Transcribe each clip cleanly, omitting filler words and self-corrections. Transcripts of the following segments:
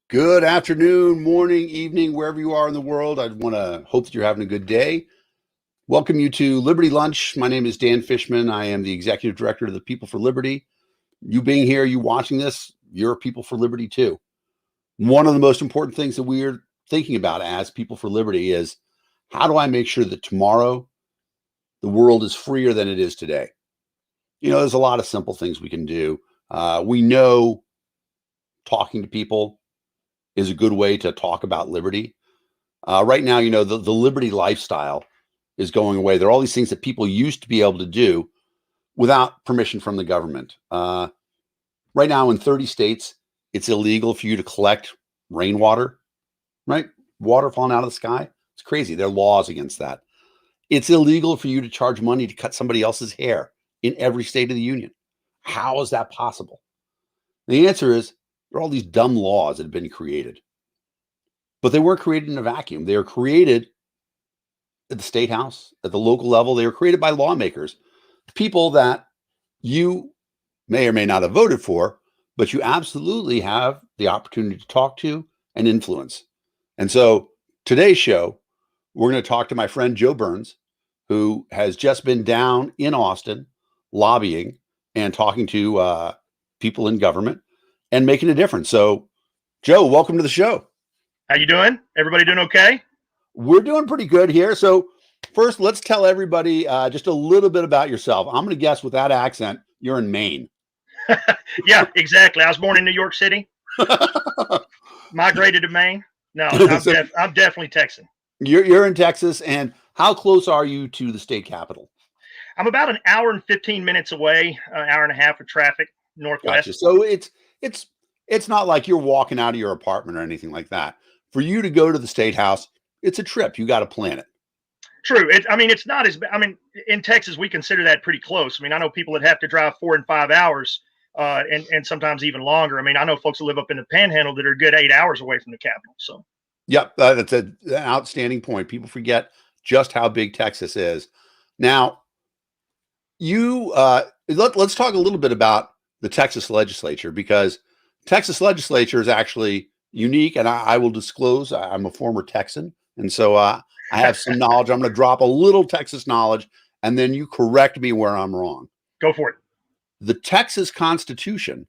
Good afternoon, morning, evening, wherever you are in the world. I want to hope that you're having a good day. Welcome you to Liberty Lunch. My name is Dan Fishman. I am the executive director of the People for Liberty. You being here, you watching this, you're People for Liberty too. One of the most important things that we're thinking about as People for Liberty is how do I make sure that tomorrow the world is freer than it is today? You know, there's a lot of simple things we can do. We know talking to people is a good way to talk about liberty. Right now, you know, the liberty lifestyle is going away. There are all these things that people used to be able to do without permission from the government. Right now in 30 states, it's illegal for you to collect rainwater, right? Water falling out of the sky. It's crazy. There are laws against that. It's illegal for you to charge money to cut somebody else's hair in every state of the union. How is that possible? The answer is there are all these dumb laws that have been created, but they weren't created in a vacuum. They were created at the state house, at the local level. They were created by lawmakers, people that you may or may not have voted for, but you absolutely have the opportunity to talk to and influence. And so today's show, we're going to talk to my friend Joe Burns, who has just been down in Austin lobbying and talking to people in government and making a difference. So, Joe, welcome to the show. How you doing? Everybody doing okay? We're doing pretty good here. So first, let's tell everybody just a little bit about yourself. I'm going to guess with that accent, you're in Maine. Yeah, exactly. I was born in New York City, migrated to Maine. No, I'm definitely Texan. You're in Texas. And how close are you to the state capitol? I'm about an hour and 15 minutes away, an hour and a half of traffic northwest. Gotcha. So it's not like you're walking out of your apartment or anything like that. For you to go to the state house, it's a trip. You got to plan it. True. It's not as bad. In Texas, we consider that pretty close. I know people that have to drive 4 and 5 hours and sometimes even longer. I know folks that live up in the Panhandle that are a good 8 hours away from the Capitol. So, yep, that's an outstanding point. People forget just how big Texas is. Now, let's talk a little bit about the Texas legislature, because Texas legislature is actually unique, and I will disclose I'm a former Texan, and so I have some knowledge. I'm going to drop a little Texas knowledge, and then you correct me where I'm wrong. Go for it. The Texas Constitution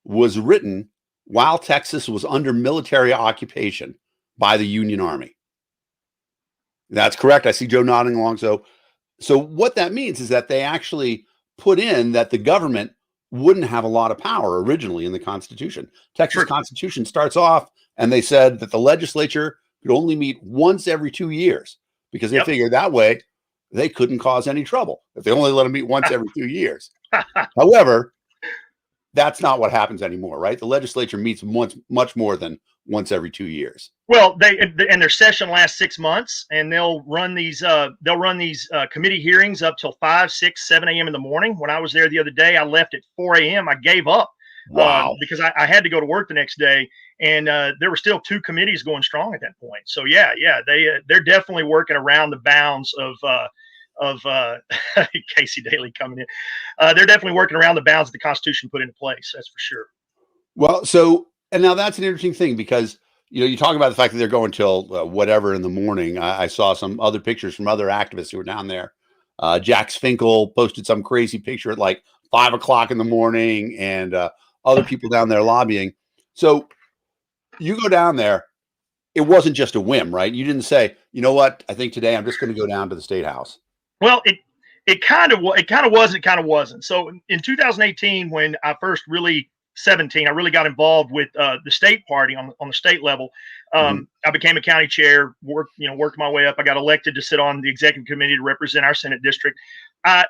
was written while Texas was under military occupation by the Union Army. That's correct. I see Joe nodding along. So what that means is that they actually put in that the government wouldn't have a lot of power originally in the Constitution. Texas Constitution starts off, and they said that the legislature could only meet once every 2 years because they figured that way they couldn't cause any trouble if they only let them meet once every 2 years. However, that's not what happens anymore, right? The legislature meets much more than once every 2 years. Well, and their session lasts 6 months, and they'll run these committee hearings up till 5, 6, 7 a.m. in the morning. When I was there the other day, I left at 4 a.m. I gave up because I had to go to work the next day, and there were still 2 committees going strong at that point. So they're definitely working around the bounds of Casey Daly coming in. They're definitely working around the bounds that the Constitution put into place. That's for sure. Well, and now that's an interesting thing, because you talk about the fact that they're going till whatever in the morning. I saw some other pictures from other activists who were down there. Jack Finkel posted some crazy picture at like 5 o'clock in the morning, and other people down there lobbying. So you go down there. It wasn't just a whim, right? You didn't say, you know what, I think today I'm just going to go down to the state house. Well, it kind of was, it kind of wasn't. So in 2018, when I first really 17, I really got involved with the state party on the state level. I became a county chair, worked my way up. I got elected to sit on the executive committee to represent our Senate district. I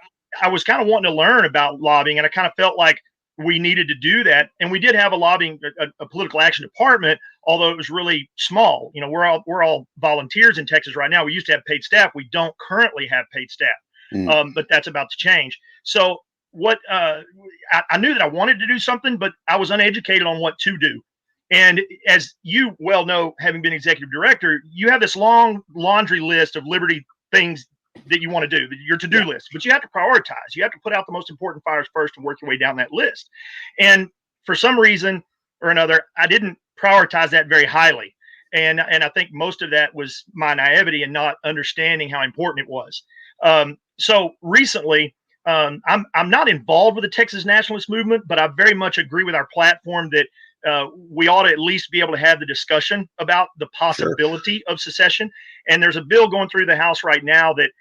was kind of wanting to learn about lobbying, and I kind of felt like we needed to do that. And we did have a political action department, although it was really small. We're all volunteers in Texas right now. We used to have paid staff. We don't currently have paid staff, but that's about to change. So I knew that I wanted to do something, but I was uneducated on what to do. And as you well know, having been executive director, you have this long laundry list of liberty things that you want to do, your to-do list, but you have to prioritize. You have to put out the most important fires first and work your way down that list. And for some reason or another, I didn't prioritize that very highly. And I think most of that was my naivety and not understanding how important it was. So recently, I'm not involved with the Texas nationalist movement, but I very much agree with our platform that we ought to at least be able to have the discussion about the possibility of secession. And there's a bill going through the House right now that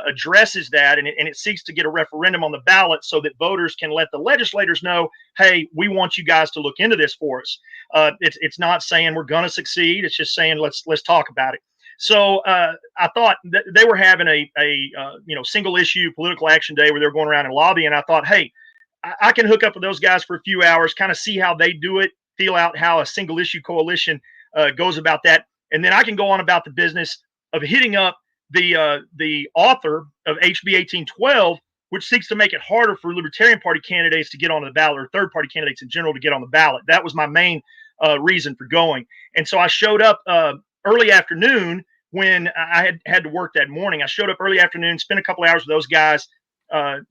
addresses that, and it seeks to get a referendum on the ballot so that voters can let the legislators know, hey, we want you guys to look into this for us. It's not saying we're going to succeed. It's just saying let's talk about it. So I thought they were having a single issue political action day where they're going around and lobbying. And I thought, hey, I can hook up with those guys for a few hours, kind of see how they do it, feel out how a single issue coalition goes about that, and then I can go on about the business of hitting up the author of HB 1812, which seeks to make it harder for Libertarian Party candidates to get on the ballot, or third party candidates in general to get on the ballot. That was my main reason for going. And so I showed up early afternoon when I had to work that morning. I showed up early afternoon, spent a couple of hours with those guys,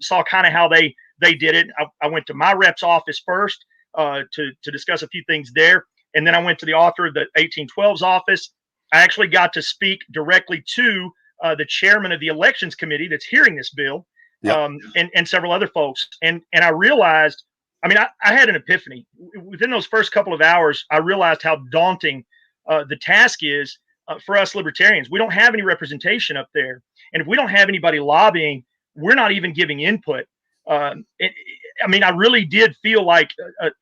saw kind of how they did it. I went to my rep's office first to discuss a few things there. And then I went to the author of the 1812's office. I actually got to speak directly to the chairman of the elections committee that's hearing this bill, and several other folks. And I realized, I had an epiphany. Within those first couple of hours, I realized how daunting the task is for us libertarians. We don't have any representation up there. And if we don't have anybody lobbying, we're not even giving input. I really did feel like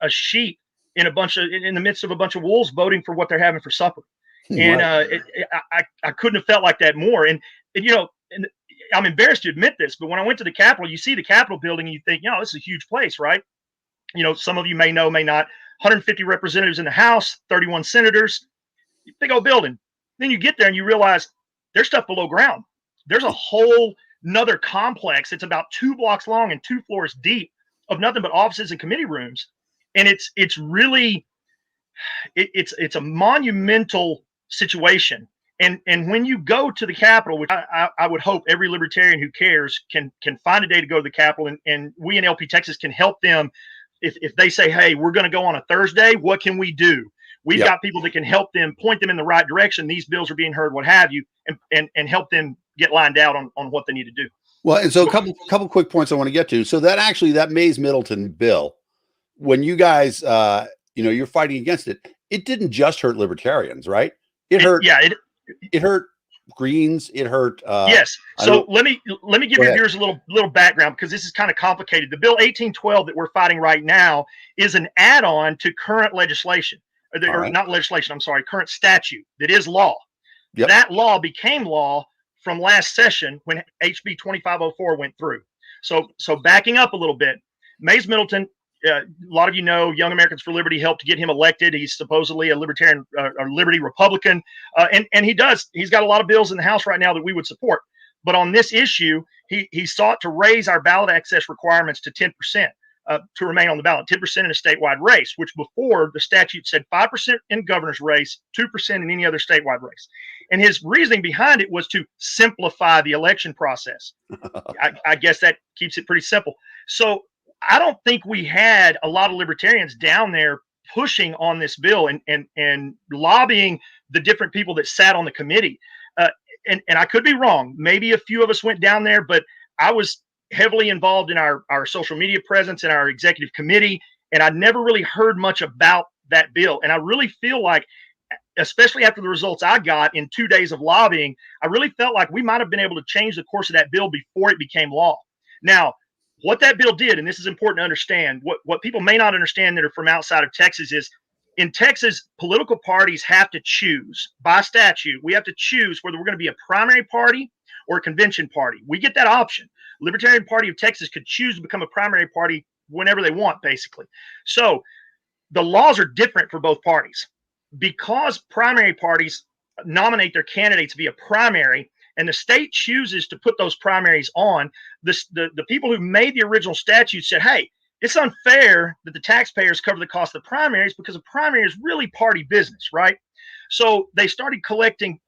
a sheep in the midst of a bunch of wolves voting for what they're having for supper. And I couldn't have felt like that more. And I'm embarrassed to admit this, but when I went to the Capitol, you see the Capitol building and you think, this is a huge place, right? Some of you may know, may not. 150 representatives in the House, 31 senators, big old building. Then you get there and you realize there's stuff below ground. There's a whole nother complex. It's about 2 blocks long and 2 floors deep of nothing but offices and committee rooms. And it's really, it's a monumental situation. And when you go to the Capitol, which I would hope every libertarian who cares can find a day to go to the Capitol, and we in LP Texas can help them. If they say, hey, we're going to go on a Thursday, what can we do? We've got people that can help them, point them in the right direction. These bills are being heard, what have you, and help them get lined out on what they need to do. Well, and so a couple quick points I want to get to. So that Mays Middleton bill, when you guys, you're fighting against it, it didn't just hurt libertarians, right? It hurt. It hurt Greens. It hurt. Yes. So let me give your viewers a little background, because this is kind of complicated. The bill 1812 that we're fighting right now is an add-on to current legislation, not legislation. I'm sorry, current statute that is law. Yep. That law became law from last session when HB 2504 went through. So backing up a little bit, Mays Middleton. A lot of you know, Young Americans for Liberty helped to get him elected. He's supposedly a libertarian, or Liberty Republican, and he's got a lot of bills in the House right now that we would support. But on this issue, he sought to raise our ballot access requirements to 10% to remain on the ballot, 10% in a statewide race, which before the statute said 5% in governor's race, 2% in any other statewide race. And his reasoning behind it was to simplify the election process. I guess that keeps it pretty simple. So I don't think we had a lot of libertarians down there pushing on this bill and lobbying the different people that sat on the committee. And I could be wrong. Maybe a few of us went down there, but I was heavily involved in our social media presence and our executive committee, and I never really heard much about that bill. And I really feel like, especially after the results I got in 2 days of lobbying, I really felt like we might have been able to change the course of that bill before it became law. Now, what that bill did, and this is important to understand, what people may not understand that are from outside of Texas, is in Texas, political parties have to choose by statute. We have to choose whether we're going to be a primary party or a convention party. We get that option. Libertarian Party of Texas could choose to become a primary party whenever they want, basically. So the laws are different for both parties. Because primary parties nominate their candidates via primary, and the state chooses to put those primaries on, the people who made the original statute said, hey, it's unfair that the taxpayers cover the cost of the primaries, because a primary is really party business, right? So they started collecting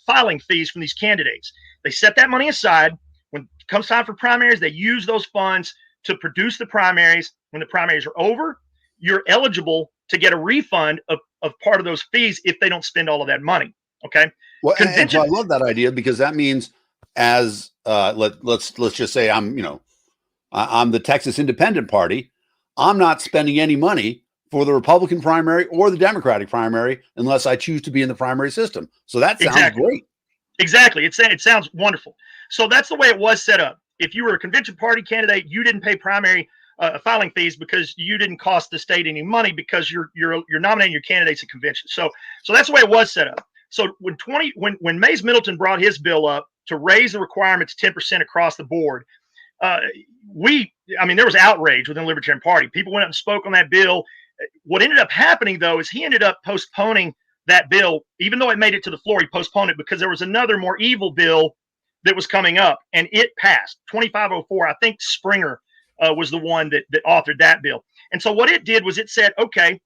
filing fees from these candidates. They set that money aside. When it comes time for primaries, they use those funds to produce the primaries. When the primaries are over, you're eligible to get a refund of part of those fees if they don't spend all of that money. Okay. Well, and so I love that idea, because that means, as let's just say I'm the Texas Independent Party. I'm not spending any money for the Republican primary or the Democratic primary unless I choose to be in the primary system. So that sounds great. Exactly. It sounds wonderful. So that's the way it was set up. If you were a convention party candidate, you didn't pay primary filing fees because you didn't cost the state any money, because you're nominating your candidates at convention. So that's the way it was set up. So when Mays Middleton brought his bill up to raise the requirements 10% across the board, there was outrage within the Libertarian Party. People went up and spoke on that bill. What ended up happening, though, is he ended up postponing that bill. Even though it made it to the floor, he postponed it because there was another more evil bill that was coming up, and it passed. 2504. I think Springer was the one that authored that bill. And so what it did was it said, okay,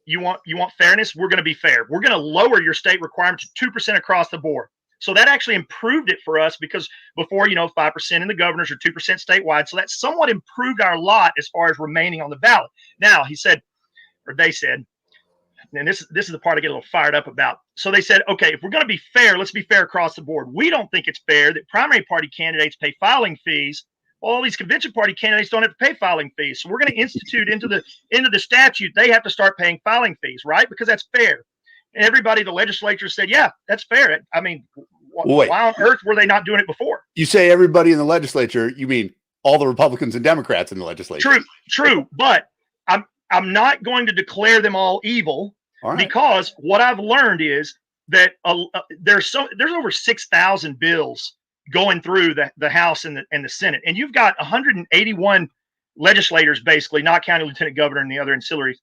you want fairness? We're going to be fair. We're going to lower your state requirements to 2% across the board. So that actually improved it for us, because before, 5% in the governors or 2% statewide. So that somewhat improved our lot as far as remaining on the ballot. Now, he said, or they said, and this is the part I get a little fired up about. So they said, okay, if we're going to be fair, let's be fair across the board. We don't think it's fair that primary party candidates pay filing fees. All these convention party candidates don't have to pay filing fees. So we're going to institute into the statute, they have to start paying filing fees, right? Because that's fair. And everybody, the legislature said, yeah, that's fair. I mean, why on earth were they not doing it before? You say everybody in the legislature, you mean all the Republicans and Democrats in the legislature? True. But I'm not going to declare them all evil, because what I've learned is that there's over 6,000 bills going through the House and the Senate, and you've got 181 legislators, basically, not counting Lieutenant Governor and the other ancillaries,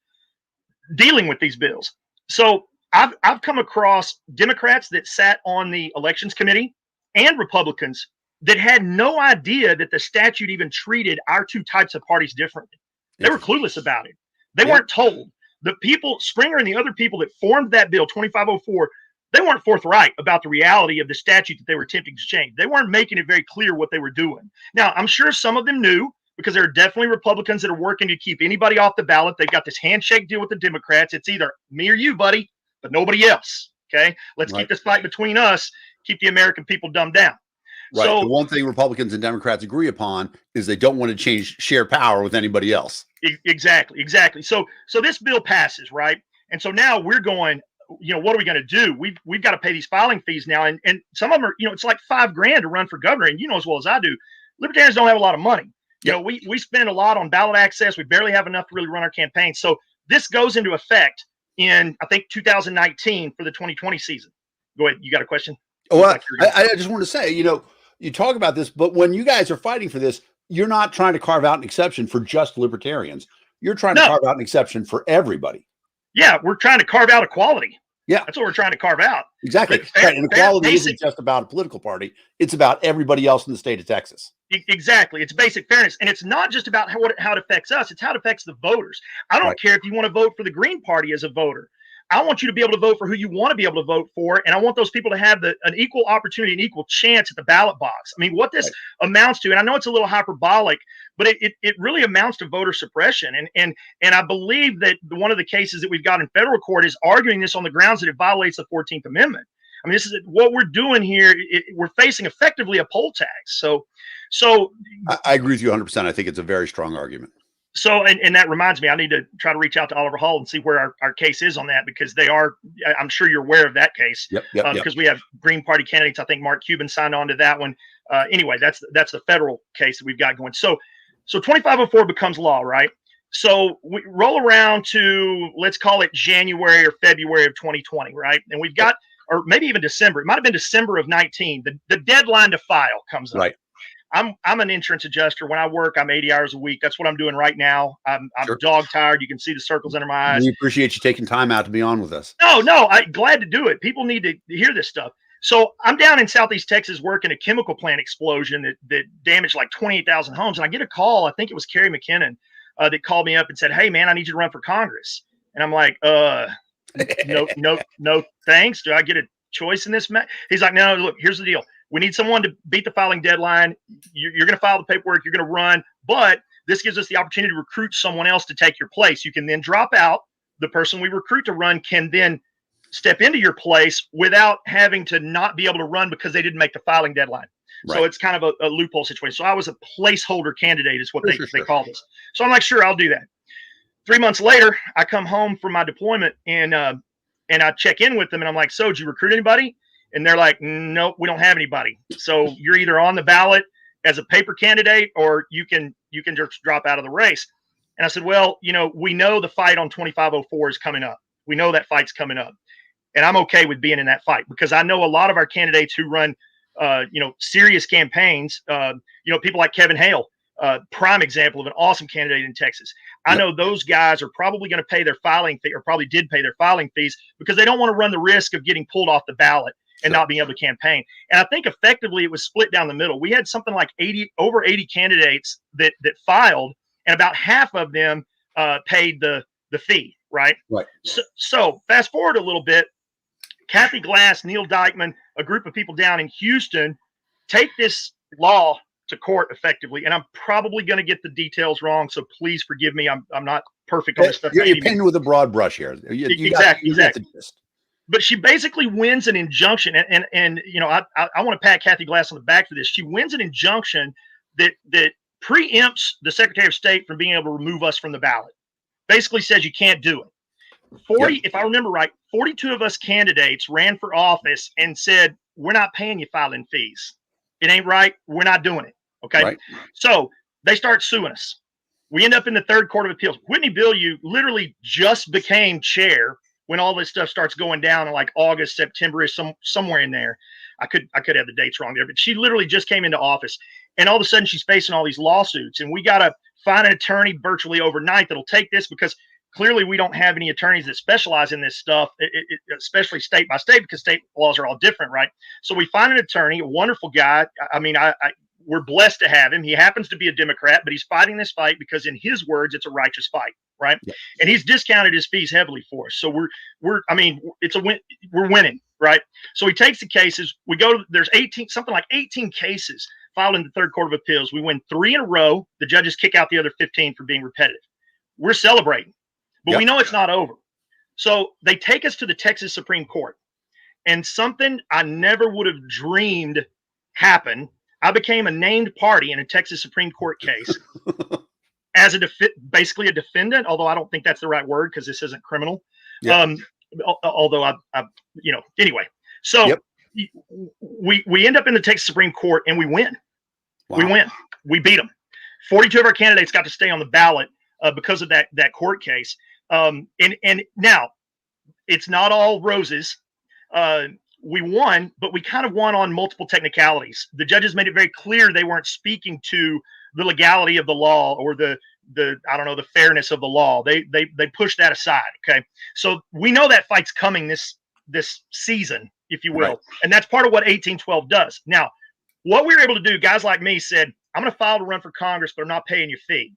dealing with these bills. So I've come across Democrats that sat on the elections committee and Republicans that had no idea that the statute even treated our two types of parties differently. They were clueless about it. They weren't told. The people, Springer and the other people that formed that bill, 2504, they weren't forthright about the reality of the statute that they were attempting to change. They weren't making it very clear what they were doing. Now, I'm sure some of them knew, because there are definitely Republicans that are working to keep anybody off the ballot. They've got this handshake deal with the Democrats. It's either me or you, buddy, but nobody else. Okay? Let's keep this fight between us, keep the American people dumbed down. Right. So, the one thing Republicans and Democrats agree upon is they don't want to share power with anybody else. Exactly. So this bill passes, right? And so now we're going, what are we going to do? We've got to pay these filing fees now. And some of them are, it's like $5,000 to run for governor. And as well as I do, Libertarians don't have a lot of money. We spend a lot on ballot access. We barely have enough to really run our campaign. So this goes into effect in, I think, 2019 for the 2020 season. Go ahead. You got a question? Oh, I just want to say, you talk about this, but when you guys are fighting for this, you're not trying to carve out an exception for just libertarians. You're trying to carve out an exception for everybody. Yeah, we're trying to carve out equality. Yeah. That's what we're trying to carve out. Exactly. And equality isn't just about a political party. It's about everybody else in the state of Texas. Exactly. It's basic fairness. And it's not just about how it affects us. It's how it affects the voters. I don't care if you want to vote for the Green Party as a voter. I want you to be able to vote for who you want to be able to vote for. And I want those people to have an equal opportunity, an equal chance at the ballot box. I mean, what this amounts to, and I know it's a little hyperbolic, but it really amounts to voter suppression. And I believe that one of the cases that we've got in federal court is arguing this on the grounds that it violates the 14th Amendment. I mean, this is what we're doing here. We're facing effectively a poll tax. So I agree with you 100%. I think it's a very strong argument. So, and that reminds me, I need to try to reach out to Oliver Hall and see where our case is on that, because I'm sure you're aware of that case. Because we have Green Party candidates. I think Mark Cuban signed on to that one. Anyway, that's the federal case that we've got going. So 2504 becomes law, right? So we roll around to, let's call it January or February of 2020, right? And we've got, or maybe even December. It might have been December of 19. The deadline to file comes up. Right. I'm an insurance adjuster. When I work, I'm 80 hours a week. That's what I'm doing right now. I'm dog tired. You can see the circles under my eyes. We appreciate you taking time out to be on with us. No, I'm glad to do it. People need to hear this stuff. So I'm down in Southeast Texas working a chemical plant explosion that damaged like 28,000 homes. And I get a call. I think it was Kerry McKinnon that called me up and said, "Hey man, I need you to run for Congress." And I'm like, no, thanks. Do I get a choice in this? He's like, "No, look, here's the deal. We need someone to beat the filing deadline. You're going to file the paperwork. You're going to run, but this gives us the opportunity to recruit someone else to take your place. You can then drop out, the person we recruit to run can then step into your place without having to not be able to run because they didn't make the filing deadline. Right. So it's kind of a loophole situation. So I was a placeholder candidate is what they call this. So I'm like, sure, I'll do that. 3 months later, I come home from my deployment and I check in with them and I'm like, so did you recruit anybody? And they're like, nope, we don't have anybody. So you're either on the ballot as a paper candidate or you can just drop out of the race. And I said, well, we know the fight on 2504 is coming up. We know that fight's coming up. And I'm okay with being in that fight because I know a lot of our candidates who run, serious campaigns, people like Kevin Hale, prime example of an awesome candidate in Texas. I know those guys are probably going to pay their filing fee or probably did pay their filing fees because they don't want to run the risk of getting pulled off the ballot and not being able to campaign. And I think effectively it was split down the middle. We had something like over 80 candidates that filed, and about half of them paid the fee, right? Right. So fast forward a little bit, Kathy Glass, Neil Dykeman, a group of people down in Houston take this law to court effectively. And I'm probably going to get the details wrong. So please forgive me. I'm not perfect on this stuff. You're painting with a broad brush here. Exactly. But she basically wins an injunction. And I want to pat Kathy Glass on the back for this. She wins an injunction that preempts the Secretary of State from being able to remove us from the ballot. Basically says you can't do it. If I remember right, 42 of us candidates ran for office and said, we're not paying you filing fees. It ain't right. We're not doing it. Okay. Right. So they start suing us. We end up in the Third Court of Appeals. Whitney Bilyeu literally just became chair when all this stuff starts going down in like August, September is somewhere in there. I could have the dates wrong there, but she literally just came into office and all of a sudden she's facing all these lawsuits and we got to find an attorney virtually overnight that'll take this because clearly we don't have any attorneys that specialize in this stuff, especially state by state because state laws are all different, right? So we find an attorney, a wonderful guy. I mean, we're blessed to have him. He happens to be a Democrat, but he's fighting this fight because in his words, it's a righteous fight, right? Yeah. And he's discounted his fees heavily for us. So it's a win. We're winning, right? So he takes the cases. We go to, there's 18 cases filed in the Third Court of Appeals. We win 3 in a row. The judges kick out the other 15 for being repetitive. We're celebrating. But we know it's not over. So they take us to the Texas Supreme Court. And something I never would have dreamed happened. I became a named party in a Texas Supreme Court case as basically a defendant, although I don't think that's the right word because this isn't criminal. Yeah. Although anyway. So we end up in the Texas Supreme Court and we win. Wow. We win. We beat them. 42 of our candidates got to stay on the ballot because of that court case. And now it's not all roses. We won, but we kind of won on multiple technicalities. The judges made it very clear they weren't speaking to the legality of the law or the fairness of the law. They pushed that aside. Okay. So we know that fight's coming this season, if you will. Right. And that's part of what 1812 does. Now, what we were able to do, guys like me said, I'm going to file to run for Congress, but I'm not paying your fee.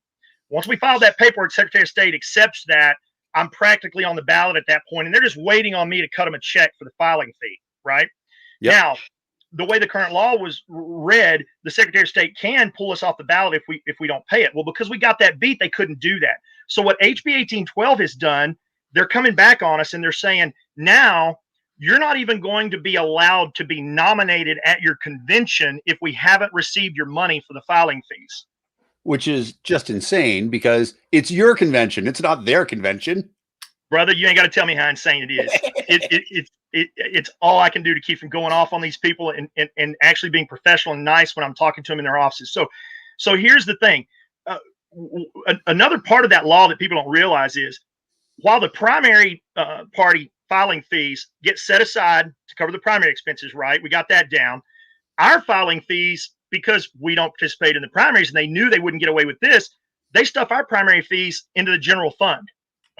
Once we file that paperwork, Secretary of State accepts that. I'm practically on the ballot at that point, and they're just waiting on me to cut them a check for the filing fee, right? Yep. Now, the way the current law was read, the Secretary of State can pull us off the ballot if we don't pay it. Well, because we got that beat, they couldn't do that. So what HB 1812 has done, they're coming back on us, and they're saying, now you're not even going to be allowed to be nominated at your convention if we haven't received your money for the filing fees. Which is just insane because it's your convention. It's not their convention. Brother, you ain't got to tell me how insane it is. It's all I can do to keep from going off on these people and actually being professional and nice when I'm talking to them in their offices. So here's the thing. Another part of that law that people don't realize is while the primary party filing fees get set aside to cover the primary expenses, right? We got that down. Our filing fees, because we don't participate in the primaries and they knew they wouldn't get away with this, they stuff our primary fees into the general fund.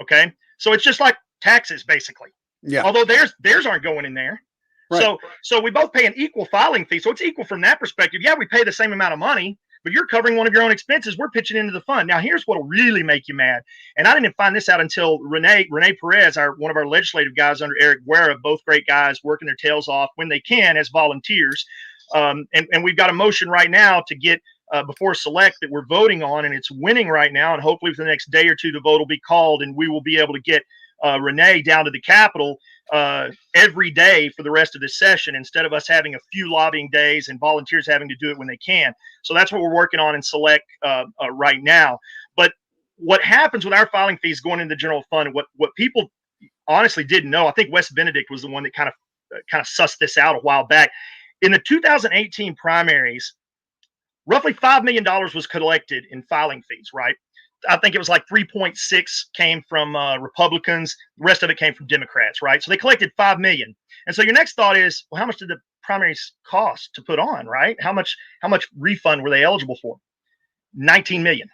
Okay. So it's just like taxes basically. Yeah. Although theirs aren't going in there. Right. So we both pay an equal filing fee. So it's equal from that perspective. Yeah, we pay the same amount of money, but you're covering one of your own expenses. We're pitching into the fund. Now here's what'll really make you mad. And I didn't find this out until Rene Perez, one of our legislative guys under Eric Guerra, both great guys working their tails off when they can as volunteers. And we've got a motion right now to get before select that we're voting on, and it's winning right now. And hopefully for the next day or two, the vote will be called and we will be able to get Renee down to the Capitol every day for the rest of this session, instead of us having a few lobbying days and volunteers having to do it when they can. So that's what we're working on in Select right now. But what happens with our filing fees going into the general fund, what people honestly didn't know, I think Wes Benedict was the one that kind of sussed this out a while back. In the 2018 primaries, roughly $5 million was collected in filing fees, right? I think it was like 3.6 came from Republicans. The rest of it came from Democrats, right? So they collected 5 million. And so your next thought is, well, how much did the primaries cost to put on, right? How much refund were they eligible for? 19 million.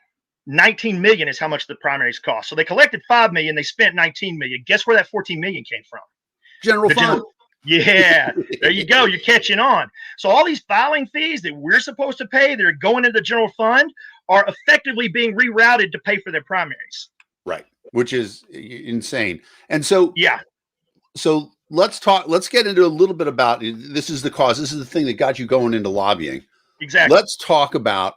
19 million is how much the primaries cost. So they collected 5 million, they spent 19 million. Guess where that 14 million came from? General fund. Yeah, there you go. You're catching on. So all these filing fees that we're supposed to pay that are going into the general fund are effectively being rerouted to pay for their primaries. Right, which is insane. And so, yeah. So let's get into a little bit about, this is the cause. This is the thing that got you going into lobbying. Exactly. Let's talk about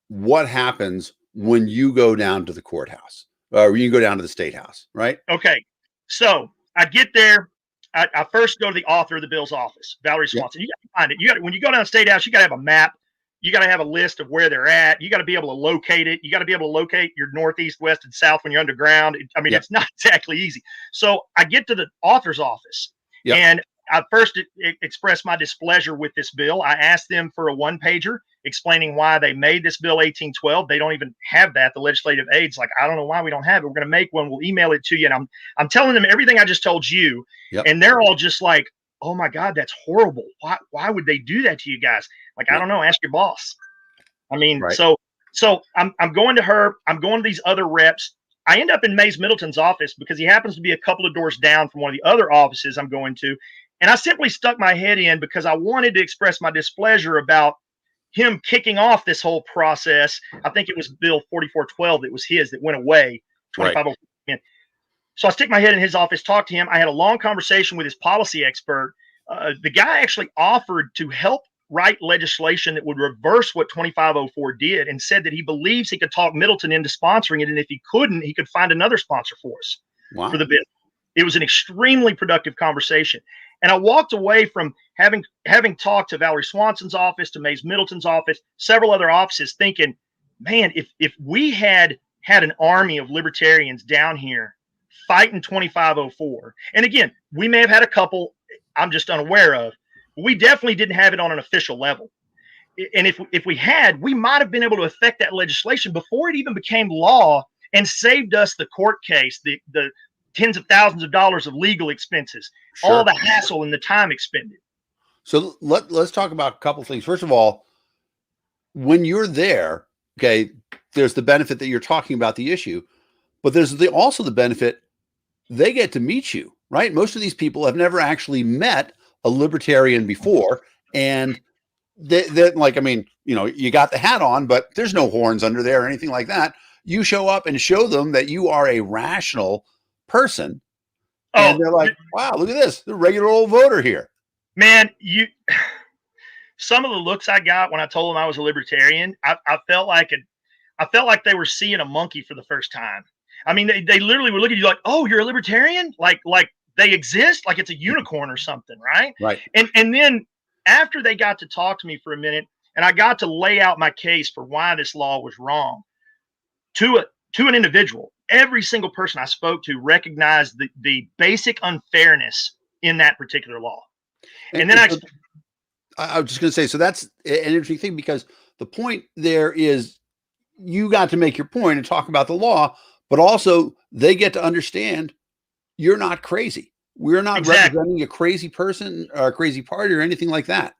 what happens when you go down to the courthouse or you go down to the state house, right? Okay. So I get there. I first go to the author of the bill's office, Valerie Swanson. You got to find it. When you go down to the state house, you got to have a map. You got to have a list of where they're at. You got to be able to locate it. You got to be able to locate your northeast, west, and south when you're underground. I mean, it's not exactly easy. So I get to the author's office, and I first expressed my displeasure with this bill. I asked them for a one-pager explaining why they made this bill 1812. They don't even have that. The legislative aid's like, I don't know why we don't have it. We're going to make one. We'll email it to you. And I'm telling them everything I just told you, and they're all just like, oh my God, that's horrible. Why would they do that to you guys? Like, I don't know. Ask your boss. I mean, so I'm going to her. I'm going to these other reps. I end up in Mays Middleton's office because he happens to be a couple of doors down from one of the other offices I'm going to. And I simply stuck my head in because I wanted to express my displeasure about him kicking off this whole process. I think it was Bill 4412 that was his that went away. 2504. So I stick my head in his office, talked to him. I had a long conversation with his policy expert. The guy actually offered to help write legislation that would reverse what 2504 did, and said that he believes he could talk Middleton into sponsoring it. And if he couldn't, he could find another sponsor for us for the bill. It was an extremely productive conversation. And I walked away from having talked to Valerie Swanson's office, to Mays Middleton's office, several other offices, thinking, man, if we had an army of libertarians down here fighting 2504, and again, we may have had a couple I'm just unaware of, but we definitely didn't have it on an official level. And if we had, we might have been able to affect that legislation before it even became law and saved us the court case, the tens of thousands of dollars of legal expenses, all the hassle and the time expended. So let's talk about a couple things. First of all, when you're there, okay, there's the benefit that you're talking about the issue, but there's also the benefit they get to meet you, right? Most of these people have never actually met a libertarian before, and they're like, I mean, you got the hat on, but there's no horns under there or anything like that. You show up and show them that you are a rational person, and they're like, wow, look at this, the regular old voter here. Man, some of the looks I got when I told them I was a libertarian, I felt like they were seeing a monkey for the first time. I mean, they literally would look at you like, oh, you're a libertarian? Like they exist? Like it's a unicorn or something, right? Right. And then after they got to talk to me for a minute, and I got to lay out my case for why this law was wrong to an individual, every single person I spoke to recognized the basic unfairness in that particular law. And then I was just going to say, so that's an interesting thing, because the point there is you got to make your point and talk about the law, but also they get to understand you're not crazy. We're not representing a crazy person or a crazy party or anything like that.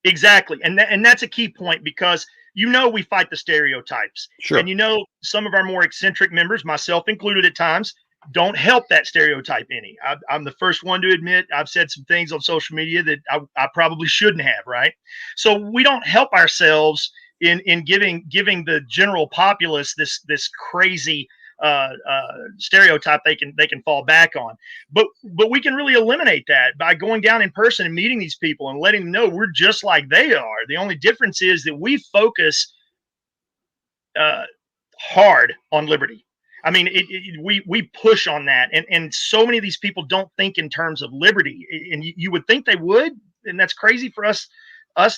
Exactly. And that's a key point, because we fight the stereotypes. Sure. And some of our more eccentric members, myself included at times, don't help that stereotype any. I'm the first one to admit I've said some things on social media that I probably shouldn't have, right? So we don't help ourselves in giving the general populace this crazy stereotype they can fall back on. But we can really eliminate that by going down in person and meeting these people and letting them know we're just like they are. The only difference is that we focus hard on liberty. I mean, we push on that, and so many of these people don't think in terms of liberty, and you would think they would, and that's crazy for us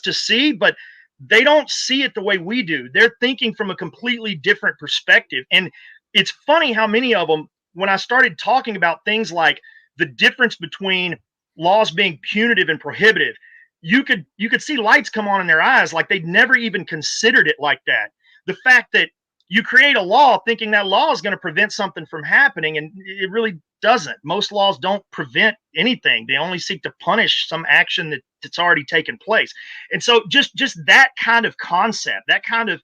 to see, but they don't see it the way we do. They're thinking from a completely different perspective, and it's funny how many of them, when I started talking about things like the difference between laws being punitive and prohibitive, you could see lights come on in their eyes, like they'd never even considered it like that. The fact that you create a law thinking that law is going to prevent something from happening, and it really doesn't. Most laws don't prevent anything. They only seek to punish some action that's already taken place. And so just that kind of concept, that kind of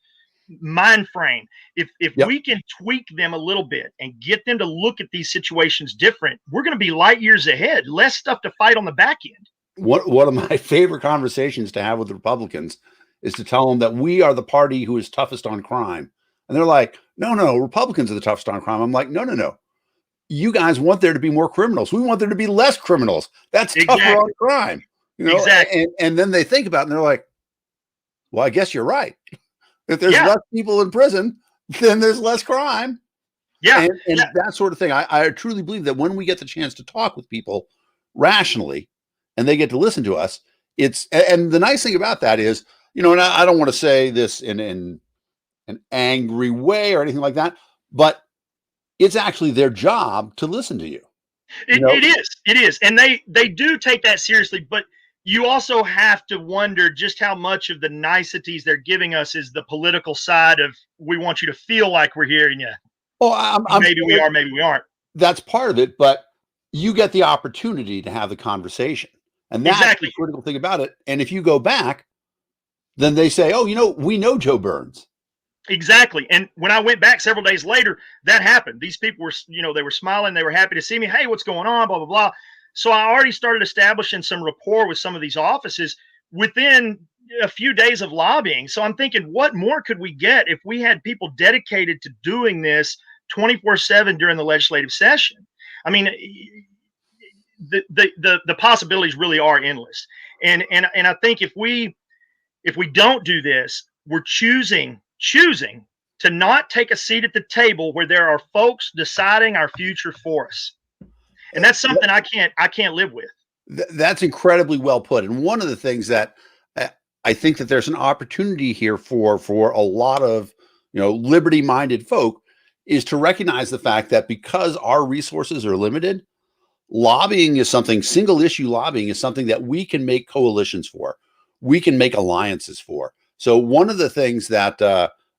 mind frame, if Yep. we can tweak them a little bit and get them to look at these situations different, we're going to be light years ahead. Less stuff to fight on the back end. One of my favorite conversations to have with the Republicans is to tell them that we are the party who is toughest on crime. And they're like, no, Republicans are the toughest on crime. I'm like, no. You guys want there to be more criminals. We want there to be less criminals. That's tougher on crime. You know, exactly. And then they think about it and they're like, well, I guess you're right. If there's less people in prison, then there's less crime. Yeah. And that sort of thing. I truly believe that when we get the chance to talk with people rationally and they get to listen to us, and the nice thing about that is, you know, and I don't want to say this in an angry way or anything like that, but it's actually their job to listen to you. It is. And they do take that seriously, but you also have to wonder just how much of the niceties they're giving us is the political side of, we want you to feel like we're hearing you. Well, maybe we are, maybe we aren't. That's part of it, but you get the opportunity to have the conversation. And that's the critical thing about it. And if you go back, then they say, oh, we know Joe Burns. Exactly. And when I went back several days later, that happened. These people were, they were smiling. They were happy to see me. Hey, what's going on? Blah, blah, blah. So I already started establishing some rapport with some of these offices within a few days of lobbying. So I'm thinking, what more could we get if we had people dedicated to doing this 24/7 during the legislative session? I mean, the possibilities really are endless. And I think if we don't do this, we're choosing to not take a seat at the table where there are folks deciding our future for us. And that's something I can't live with. That's incredibly well put. And one of the things that I think that there's an opportunity here for a lot of, liberty-minded folk is to recognize the fact that because our resources are limited, single issue lobbying is something that we can make coalitions for. We can make alliances for. So one of the things that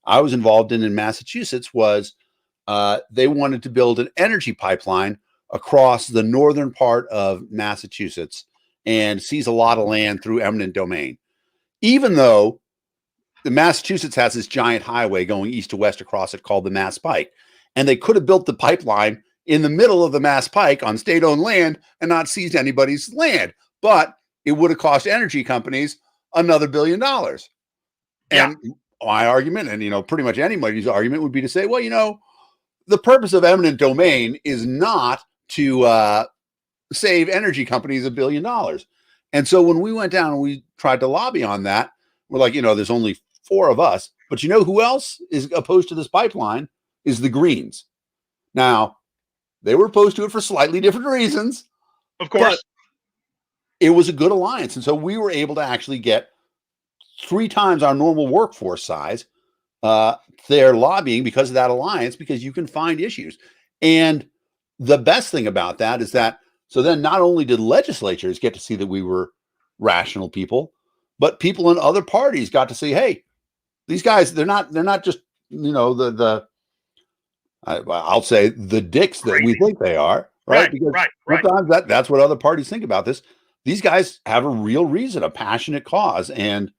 I was involved in Massachusetts was they wanted to build an energy pipeline across the northern part of Massachusetts and seize a lot of land through eminent domain. Even though the Massachusetts has this giant highway going east to west across it called the Mass Pike, and they could have built the pipeline in the middle of the Mass Pike on state-owned land and not seized anybody's land, but it would have cost energy companies another $1 billion. And my argument, and pretty much anybody's argument, would be to say, well, the purpose of eminent domain is not to save energy companies $1 billion. And so when we went down and we tried to lobby on that, we're like, there's only 4 of us, but who else is opposed to this pipeline is the Greens. Now, they were opposed to it for slightly different reasons. Of course. It was a good alliance. And so we were able to actually get 3 times our normal workforce size there lobbying because of that alliance, because you can find issues. And the best thing about that is that, so then not only did legislatures get to see that we were rational people, but people in other parties got to see, hey, these guys, they're not just, I'll say the dicks that we think they are, right? Because sometimes that's what other parties think about this. These guys have a real reason, a passionate cause. And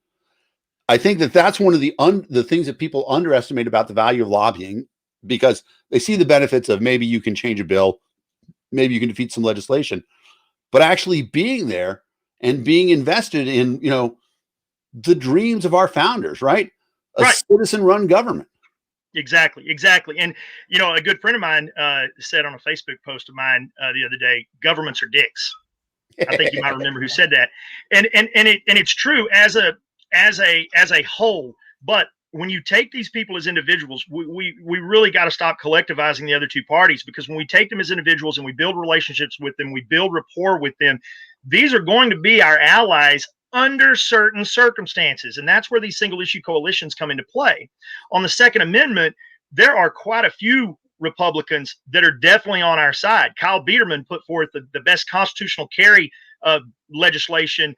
I think that that's one of the things that people underestimate about the value of lobbying, because they see the benefits of maybe you can change a bill, maybe you can defeat some legislation, but actually being there and being invested in, the dreams of our founders, right? A citizen-run government. Exactly. And, a good friend of mine said on a Facebook post of mine the other day, governments are dicks. I think you might remember who said that. And it's true as a whole, but when you take these people as individuals, we really got to stop collectivizing the other two parties, because when we take them as individuals and we build relationships with them, we build rapport with them, these are going to be our allies under certain circumstances. And that's where these single issue coalitions come into play. On the Second Amendment, there are quite a few Republicans that are definitely on our side. Kyle Biederman put forth the best constitutional carry legislation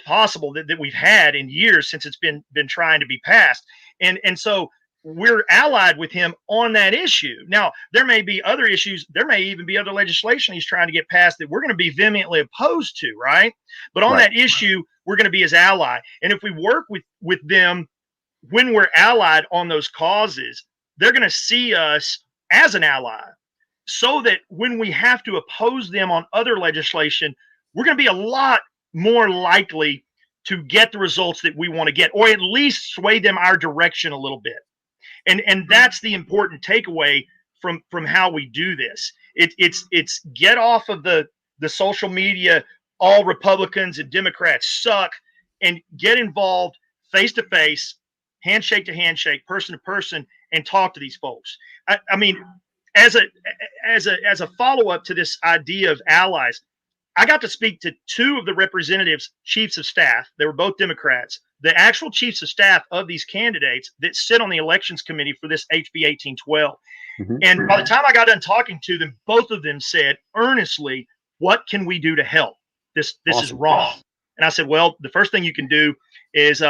possible that we've had in years since it's been trying to be passed. And so we're allied with him on that issue. Now, there may be other issues. There may even be other legislation he's trying to get passed that we're going to be vehemently opposed to, right? But on that issue, we're going to be his ally. And if we work with them when we're allied on those causes, they're going to see us as an ally, so that when we have to oppose them on other legislation, we're going to be a lot more likely to get the results that we want to get, or at least sway them our direction a little bit. And that's the important takeaway from how we do this. It's get off of the social media, all Republicans and Democrats suck, and get involved face to face, handshake to handshake, person to person, and talk to these folks. I mean, as a follow-up to this idea of allies, I got to speak to two of the representatives, chiefs of staff. They were both Democrats, the actual chiefs of staff of these candidates that sit on the elections committee for this HB 1812. Mm-hmm. And by the time I got done talking to them, both of them said earnestly, "What can we do to help? This awesome. Is wrong." And I said, "Well, the first thing you can do is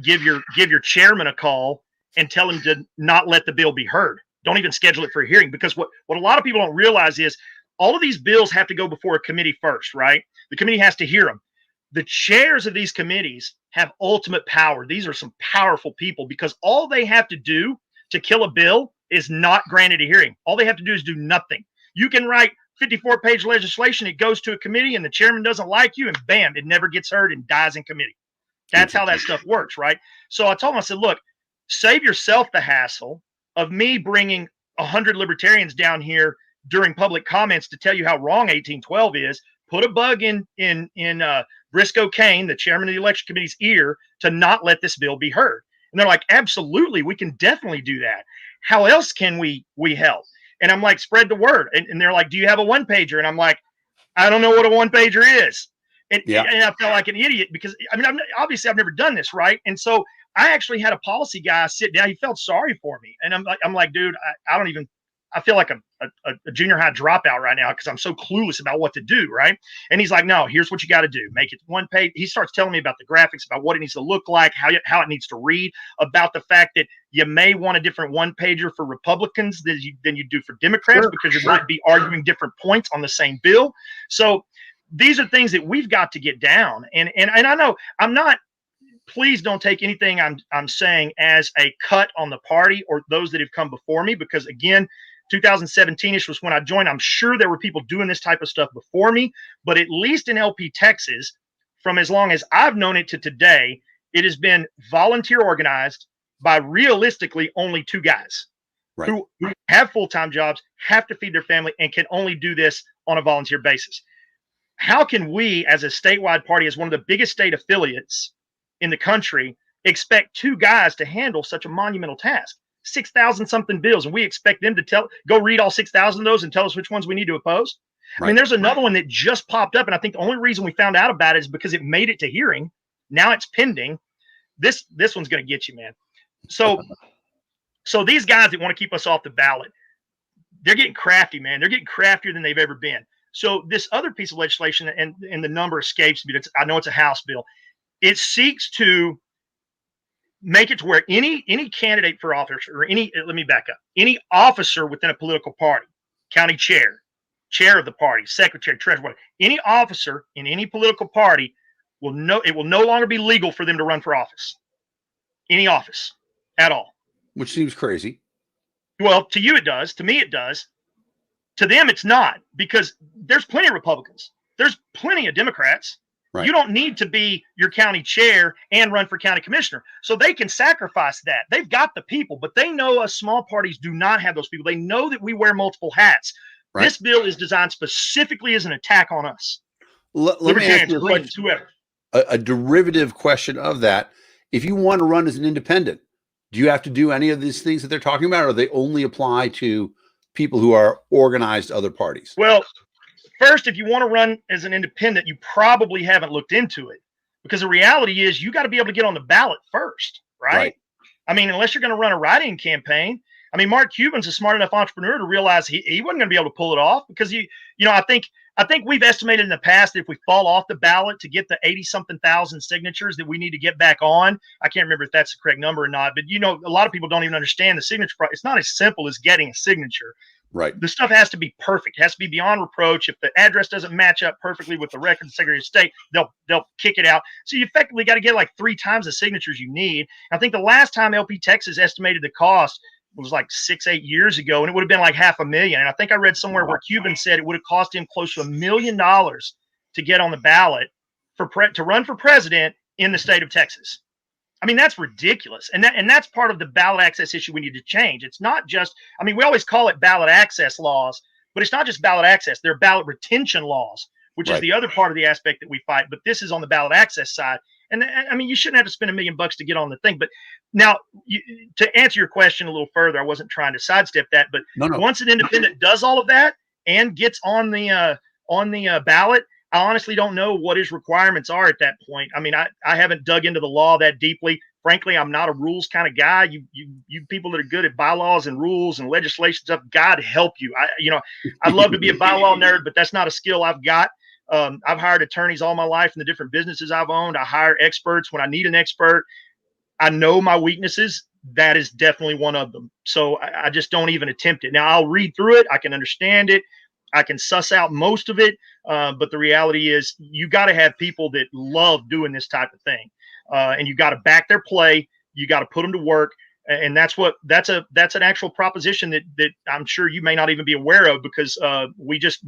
give your chairman a call and tell him to not let the bill be heard. Don't even schedule it for a hearing." Because what a lot of people don't realize is all of these bills have to go before a committee first, right? The committee has to hear them. The chairs of these committees have ultimate power. These are some powerful people, because all they have to do to kill a bill is not granted a hearing. All they have to do is do nothing. You can write 54-page legislation, it goes to a committee, and the chairman doesn't like you, and bam, it never gets heard and dies in committee. That's how that stuff works, right? So I told him, I said, look, save yourself the hassle of me bringing 100 libertarians down here during public comments to tell you how wrong 1812 is. Put a bug in Briscoe Kane, the chairman of the election committee's ear, to not let this bill be heard. And they're like, absolutely, we can definitely do that. How else can we help? And I'm like, spread the word. And they're like, do you have a one-pager? And I'm like, I don't know what a one-pager is. And I felt like an idiot, because I mean, obviously I've never done this, right? And so I actually had a policy guy sit down. He felt sorry for me, and I'm like, dude, I feel like a junior high dropout right now, because I'm so clueless about what to do, right? And he's like, no, here's what you got to do. Make it one page. He starts telling me about the graphics, about what it needs to look like, how it needs to read, about the fact that you may want a different one-pager for Republicans than you do for Democrats, because you're going to be arguing different points on the same bill. So these are things that we've got to get down. And I know I'm not, please don't take anything I'm saying as a cut on the party or those that have come before me, because again, 2017-ish was when I joined. I'm sure there were people doing this type of stuff before me, but at least in LP Texas, from as long as I've known it to today, it has been volunteer organized by realistically only two guys, right, who have full-time jobs, have to feed their family, and can only do this on a volunteer basis. How can we, as a statewide party, as one of the biggest state affiliates in the country, expect two guys to handle such a monumental task? 6,000 something bills, and we expect them to go read all 6,000 of those and tell us which ones we need to oppose. Right. I mean, there's another one that just popped up, and I think the only reason we found out about it is because it made it to hearing. Now it's pending. This one's going to get you, man. So these guys that want to keep us off the ballot, they're getting crafty, man. They're getting craftier than they've ever been. So this other piece of legislation, and the number escapes me, I know it's a House bill. It seeks to make it to where any candidate for office, or let me back up, any officer within a political party, county chair of the party, secretary, treasurer, whatever, any officer in any political party it will no longer be legal for them to run for office, any office at all. Which seems crazy. Well, to you it does. To me it does. To them it's not, because there's plenty of Republicans. There's plenty of Democrats. Right. You don't need to be your county chair and run for county commissioner. So they can sacrifice that. They've got the people, but they know us small parties do not have those people. They know that we wear multiple hats. Right. This bill is designed specifically as an attack on us. Let me ask you a question, whoever. A derivative question of that. If you want to run as an independent, Do you have to do any of these things that they're talking about, or they only apply to people who are organized other parties? Well, first, if you want to run as an independent, you probably haven't looked into it, because the reality is you got to be able to get on the ballot first, right? I mean, unless you're going to run a write-in campaign. I mean, Mark Cuban's a smart enough entrepreneur to realize he wasn't going to be able to pull it off, because I think we've estimated in the past that if we fall off the ballot to get the 80-something thousand signatures that we need to get back on, I can't remember if that's the correct number or not, but a lot of people don't even understand the signature process. It's not as simple as getting a signature. Right. The stuff has to be perfect. It has to be beyond reproach. If the address doesn't match up perfectly with the record of the Secretary of State, they'll kick it out. So you effectively got to get like 3 times the signatures you need. I think the last time LP Texas estimated the cost was like 6-8 years ago, and it would have been like $500,000. And I think I read somewhere where Cuban said it would have cost him close to $1 million to get on the ballot to run for president in the state of Texas. I mean, that's ridiculous. And that's part of the ballot access issue we need to change. It's not just, I mean, we always call it ballot access laws, but it's not just ballot access. They're ballot retention laws, which is the other part of the aspect that we fight. But this is on the ballot access side. And I mean, you shouldn't have to spend $1 million to get on the thing. But now, to answer your question a little further, I wasn't trying to sidestep that. But once an independent does all of that and gets on the ballot, I honestly don't know what his requirements are at that point. I mean, I haven't dug into the law that deeply. Frankly, I'm not a rules kind of guy. You people that are good at bylaws and rules and legislation stuff, God help you. I'd love to be a bylaw nerd, but that's not a skill I've got. I've hired attorneys all my life in the different businesses I've owned. I hire experts when I need an expert. I know my weaknesses. That is definitely one of them. So I just don't even attempt it. Now, I'll read through it. I can understand it. I can suss out most of it. But the reality is you got to have people that love doing this type of thing. And you got to back their play. You got to put them to work. And that's an actual proposition that I'm sure you may not even be aware of, because we just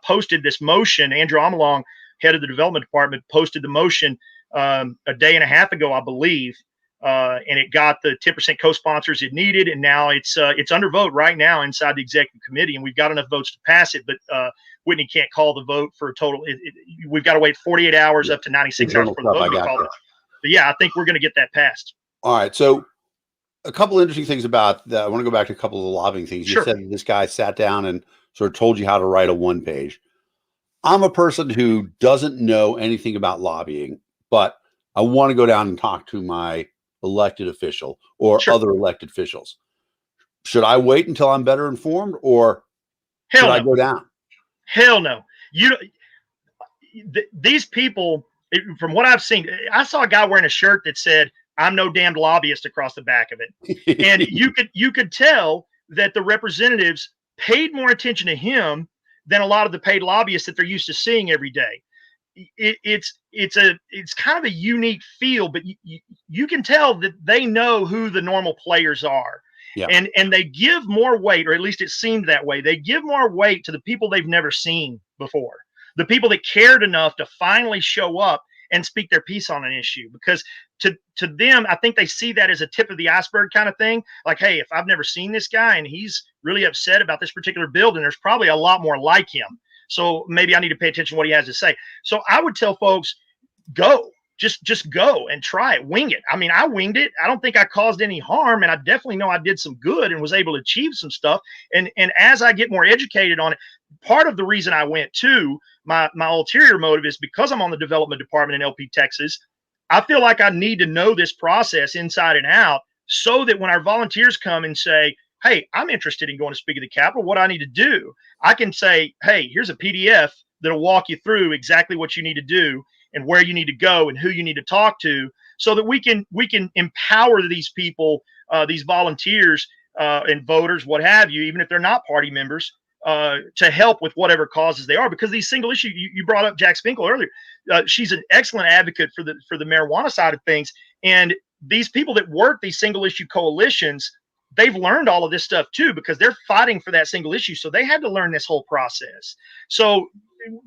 posted this motion. Andrew Amalong, head of the development department, posted the motion a day and a half ago, I believe. And it got the 10% co-sponsors it needed, and now it's under vote right now inside the executive committee, and we've got enough votes to pass it. But Whitney can't call the vote for a total. We've got to wait 48 hours up to 96 hours for the vote to be called. But yeah, I think we're going to get that passed. All right. So a couple of interesting things about that. I want to go back to a couple of the lobbying things. You said that this guy sat down and sort of told you how to write a one-page. I'm a person who doesn't know anything about lobbying, but I want to go down and talk to my elected official or other elected officials. Should I wait until I'm better informed, or should I go down? Hell no. These people, from what I've seen, I saw a guy wearing a shirt that said, "I'm no damned lobbyist," across the back of it. And you could tell that the representatives paid more attention to him than a lot of the paid lobbyists that they're used to seeing every day. It's kind of a unique feel, but you can tell that they know who the normal players are. Yeah. And they give more weight, or at least it seemed that way. They give more weight to the people they've never seen before, the people that cared enough to finally show up and speak their piece on an issue, because to them, I think they see that as a tip of the iceberg kind of thing. Like, hey, if I've never seen this guy and he's really upset about this particular bill, then there's probably a lot more like him. So maybe I need to pay attention to what he has to say. So I would tell folks, go, just go and try it. Wing it. I mean, I winged it. I don't think I caused any harm, and I definitely know I did some good and was able to achieve some stuff. And as I get more educated on it, part of the reason I went to my ulterior motive is because I'm on the development department in LP Texas. I feel like I need to know this process inside and out, so that when our volunteers come and say, hey, I'm interested in going to speak at the Capitol, what I need to do, I can say, hey, here's a PDF that'll walk you through exactly what you need to do and where you need to go and who you need to talk to, so that we can empower these people, these volunteers and voters, what have you, even if they're not party members, to help with whatever causes they are. Because these single issue, you brought up Jack Spinkle earlier. She's an excellent advocate for the marijuana side of things. And these people that work these single issue coalitions, they've learned all of this stuff too, because they're fighting for that single issue. So they had to learn this whole process. So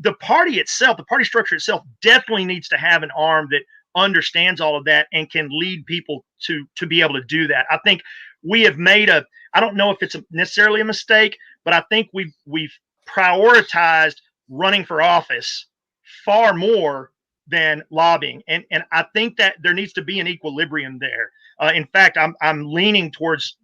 the party itself, the party structure itself, definitely needs to have an arm that understands all of that and can lead people to be able to do that. I think we have made I don't know if it's necessarily a mistake, but I think we've prioritized running for office far more than lobbying. And I think that there needs to be an equilibrium there. In fact, I'm leaning towards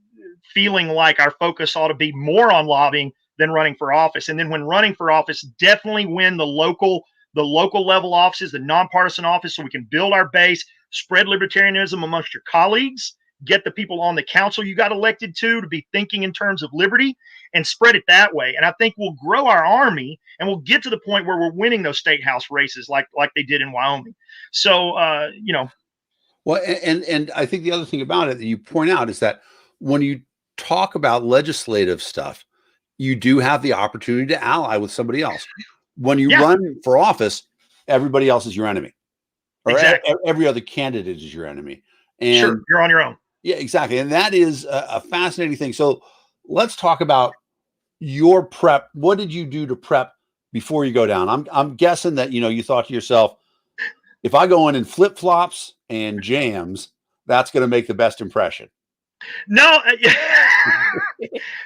feeling like our focus ought to be more on lobbying than running for office. And then when running for office, definitely win the local level offices, the nonpartisan office, so we can build our base, spread libertarianism amongst your colleagues, get the people on the council you got elected to be thinking in terms of liberty, and spread it that way. And I think we'll grow our army, and we'll get to the point where we're winning those state house races like they did in Wyoming. So, Well, and I think the other thing about it that you point out is that when you talk about legislative stuff, you do have the opportunity to ally with somebody else. When you run for office, everybody else is your enemy, or exactly. every other candidate is your enemy. And sure, you're on your own. Yeah, exactly. And that is a fascinating thing. So let's talk about your prep. What did you do to prep before you go down? I'm guessing that, you thought to yourself, if I go in flip-flops and jams, that's going to make the best impression. No,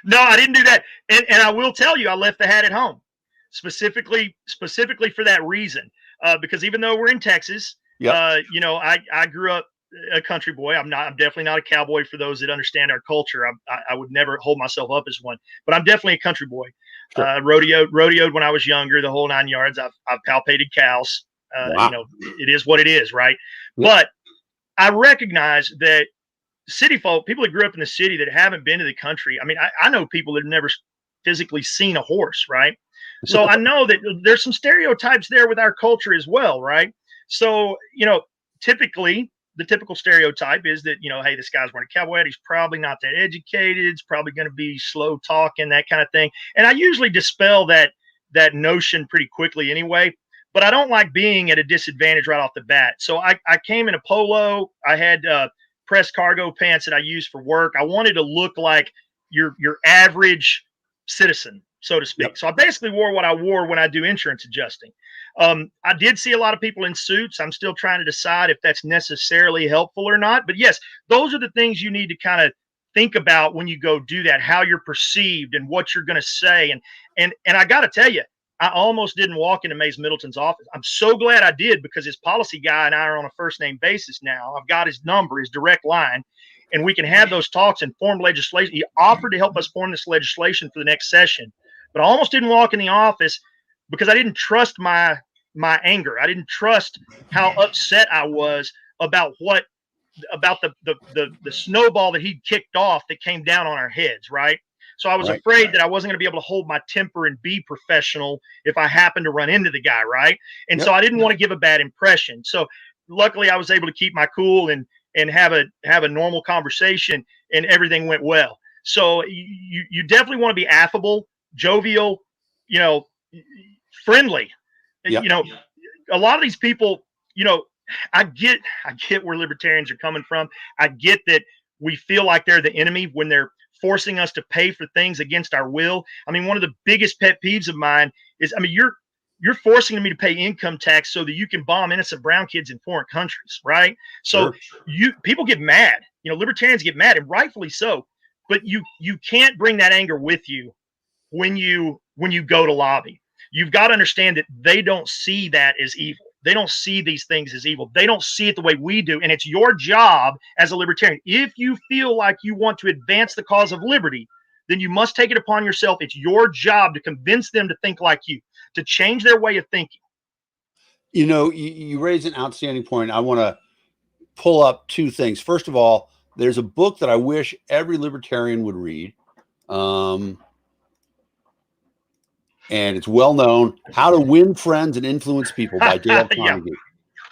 no, I didn't do that. And I will tell you, I left the hat at home specifically for that reason. Because even though we're in Texas, I grew up a country boy. I'm definitely not a cowboy for those that understand our culture. I would never hold myself up as one, but I'm definitely a country boy. Sure. Rodeoed when I was younger, the whole 9 yards. I've palpated cows. Wow. It is what it is, right? Yeah. But I recognize that city folk, people that grew up in the city that haven't been to the country. I mean, I know people that have never physically seen a horse, right? So I know that there's some stereotypes there with our culture as well, right? So, typically the typical stereotype is that, hey, this guy's wearing a cowboy hat. He's probably not that educated. It's probably going to be slow talking, that kind of thing. And I usually dispel that notion pretty quickly anyway. But I don't like being at a disadvantage right off the bat. So I came in a polo. I had pressed cargo pants that I used for work. I wanted to look like your average citizen, so to speak. Yep. So I basically wore what I wore when I do insurance adjusting. I did see a lot of people in suits. I'm still trying to decide if that's necessarily helpful or not. But yes, those are the things you need to kind of think about when you go do that, how you're perceived and what you're going to say. And I got to tell you, I almost didn't walk into Mays Middleton's office. I'm so glad I did, because his policy guy and I are on a first name basis now. I've got his number, his direct line, and we can have those talks and form legislation. He offered to help us form this legislation for the next session, but I almost didn't walk in the office because I didn't trust my anger. I didn't trust how upset I was about the snowball that he'd kicked off that came down on our heads, right? So I was afraid that I wasn't going to be able to hold my temper and be professional if I happened to run into the guy, right? And so I didn't want to give a bad impression. So luckily I was able to keep my cool and have a normal conversation, and everything went well. So you definitely want to be affable, jovial, friendly. Yep. A lot of these people, I get where libertarians are coming from. I get that we feel like they're the enemy when they're forcing us to pay for things against our will. I mean, one of the biggest pet peeves of mine is, you're forcing me to pay income tax so that you can bomb innocent brown kids in foreign countries, right? So people get mad. Libertarians get mad, and rightfully so. But you can't bring that anger with you when you go to lobby. You've got to understand that they don't see that as evil. They don't see these things as evil. They don't see it the way we do. And it's your job as a libertarian. If you feel like you want to advance the cause of liberty, then you must take it upon yourself. It's your job to convince them to think like you, to change their way of thinking. You raise an outstanding point. I want to pull up two things. First of all, there's a book that I wish every libertarian would read. And it's well known, How to Win Friends and Influence People by Dale Carnegie.